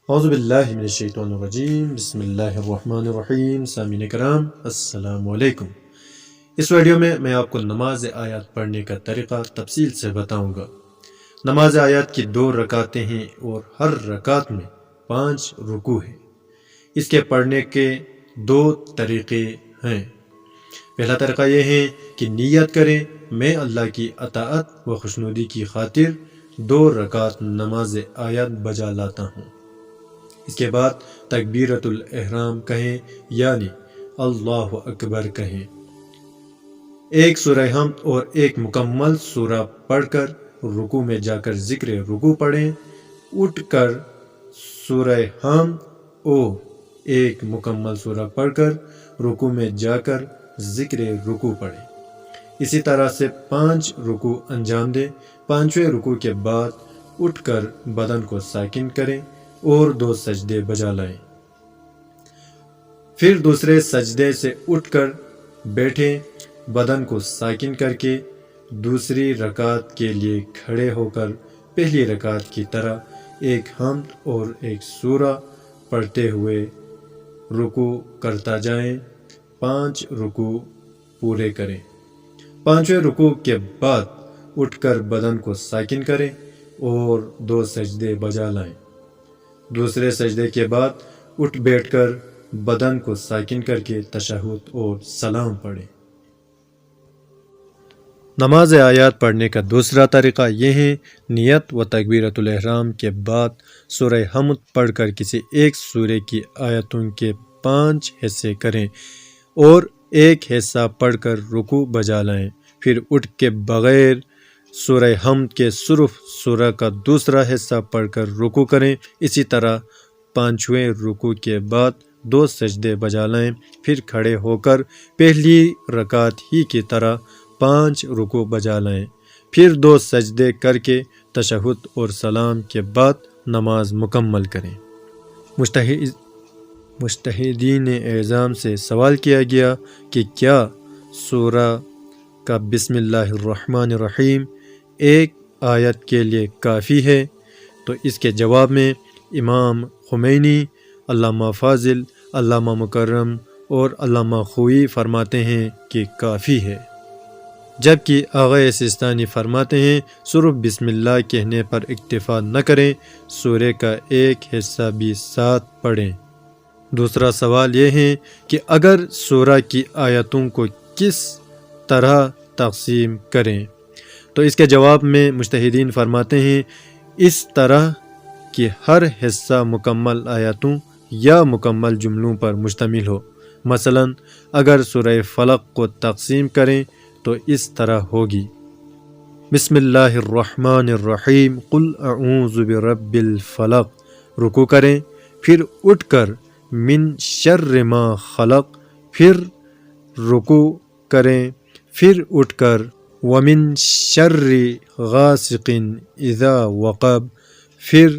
اعوذ باللہ من الشیطان الرجیم، بسم اللہ الرحمن الرحیم۔ سامعین کرام السلام علیکم۔ اس ویڈیو میں آپ کو نماز آیات پڑھنے کا طریقہ تفصیل سے بتاؤں گا۔ نماز آیات کی 2 رکعتیں ہیں اور ہر رکعت میں 5 رکوع ہیں۔ اس کے پڑھنے کے 2 طریقے ہیں۔ پہلا طریقہ یہ ہے کہ نیت کریں میں اللہ کی اطاعت و خوشنودی کی خاطر 2 رکعت نماز آیات بجا لاتا ہوں۔ اس کے بعد تکبیرۃ الاحرام کہیں یعنی اللہ اکبر کہیں۔ ایک سورہ حمد اور ایک مکمل سورہ پڑھ کر رکوع میں جا کر ذکر رکوع پڑھیں۔ اٹھ کر سورہ حمد اور ایک مکمل سورہ پڑھ کر رکوع میں جا کر ذکر رکوع پڑھیں۔ اسی طرح سے 5 رکوع انجام دیں۔ 5ویں رکوع کے بعد اٹھ کر بدن کو ساکن کریں اور 2 سجدے بجا لائیں۔ پھر دوسرے سجدے سے اٹھ کر بیٹھیں۔ بدن کو ساکن کر کے دوسری رکعت کے لیے کھڑے ہو کر پہلی رکعت کی طرح ایک حمد اور ایک سورہ پڑھتے ہوئے رکوع کرتا جائیں۔ 5 رکوع پورے کریں۔ 5ویں رکوع کے بعد اٹھ کر بدن کو ساکن کریں اور 2 سجدے بجا لائیں۔ دوسرے سجدے کے بعد اٹھ بیٹھ کر بدن کو ساکن کر کے تشہد اور سلام پڑھیں۔ نماز آیات پڑھنے کا دوسرا طریقہ یہ ہے نیت و تکبیرۃ الاحرام کے بعد سورہ حمد پڑھ کر کسی ایک سورہ کی آیتوں کے 5 حصے کریں اور ایک حصہ پڑھ کر رکوع بجا لائیں۔ پھر اٹھ کے بغیر سورہ حمد کے صرف سورہ کا دوسرا حصہ پڑھ کر رکوع کریں۔ اسی طرح 5ویں رکوع کے بعد 2 سجدے بجا لائیں۔ پھر کھڑے ہو کر پہلی رکعت ہی کی طرح 5 رکوع بجا لائیں۔ پھر 2 سجدے کر کے تشہد اور سلام کے بعد نماز مکمل کریں۔ مجتہدین اعظام سے سوال کیا گیا کہ کیا سورہ کا بسم اللہ الرحمن الرحیم ایک آیت کے لیے کافی ہے؟ تو اس کے جواب میں امام خمینی، علامہ فاضل، علامہ مکرم اور علامہ خوئی فرماتے ہیں کہ کافی ہے، جبکہ آغا سستانی فرماتے ہیں صرف بسم اللہ کہنے پر اکتفا نہ کریں، سورہ کا ایک حصہ بھی ساتھ پڑھیں۔ دوسرا سوال یہ ہے کہ اگر سورہ کی آیتوں کو کس طرح تقسیم کریں؟ تو اس کے جواب میں مجتہدین فرماتے ہیں اس طرح کہ ہر حصہ مکمل آیتوں یا مکمل جملوں پر مشتمل ہو۔ مثلا اگر سورہ فلق کو تقسیم کریں تو اس طرح ہوگی: بسم اللہ الرحمن الرحیم قل اعوذ برب الفلق، رکوع کریں، پھر اٹھ کر من شر ما خلق، پھر رکوع کریں، پھر اٹھ کر ومن شر غاسق اذا وقب، پھر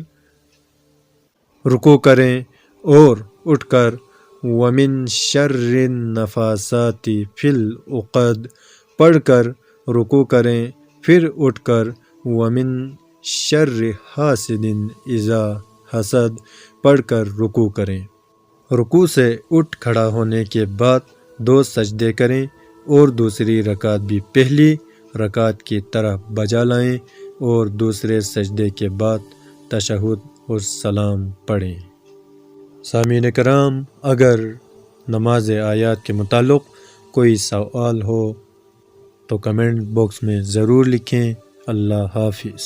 رکوع کریں اور اٹھ کر ومن شر النفاثات فی العقد پڑھ کر رکوع کریں، پھر اٹھ کر ومن شر حاسد اذا حسد پڑھ کر رکوع کریں۔ رکوع سے اٹھ کھڑا ہونے کے بعد 2 سجدے کریں اور دوسری رکعت بھی پہلی رکعت کی طرح بجا لائیں اور دوسرے سجدے کے بعد تشہد اور سلام پڑھیں۔ سامعین کرام، اگر نماز آیات کے متعلق کوئی سوال ہو تو کمنٹ باکس میں ضرور لکھیں۔ اللہ حافظ۔